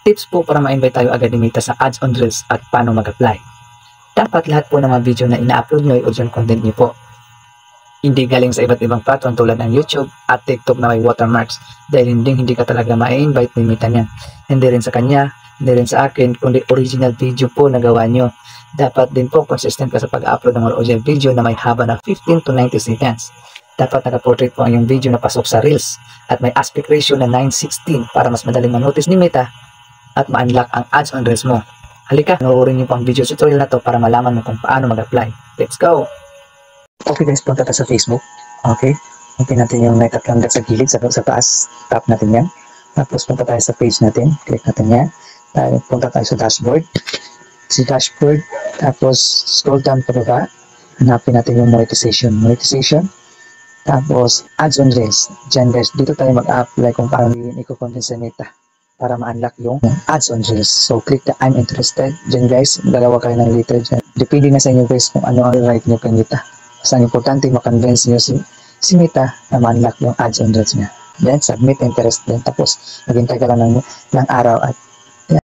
tips po para ma-invite tayo agad ni Meta sa ads on Reels at paano mag-apply. Dapat lahat po ng mga video na ina-upload nyo ay original content nyo po. Hindi galing sa iba't ibang platform tulad ng YouTube at TikTok na may watermarks dahil hindi ka talaga ma-invite ni Meta niyan. Hindi rin sa kanya, hindi rin sa akin, kundi original video po na gawa nyo. Dapat din po consistent ka sa pag-upload ng original video na may haba na 15 to 90 seconds. Dapat naka-portrait po ang yung video na pasok sa Reels at may aspect ratio na 9:16 para mas madaling ma-notice ni Meta at ma-unlock ang ads on Reels mo. Halika, panoorin niyo po ang video tutorial na to para malaman mo kung paano mag-apply. Let's go! Okay guys, punta tayo sa Facebook. Okay, punta natin yung night at lang sa gilid, sa taas. Tap natin yan. Tapos punta tayo sa page natin. Click natin yan. Punta tayo sa dashboard. Si dashboard. Tapos scroll down pa baba. Hanapin natin yung monetization. Tapos ads on Reels. Diyan guys, dito tayo mag-apply kung paano i-content sa Meta para ma-unlock yung ads on Reels. So click the I'm interested. Diyan guys, dalawa kayo ng letter dyan. Depende na sa inyo guys kung ano ang right nyo kay Meta. Basta ang importante, makonvince nyo si Meta na ma-unlock yung ads on Reels niya. Then submit interest din. Tapos maghintay ka lang ng araw at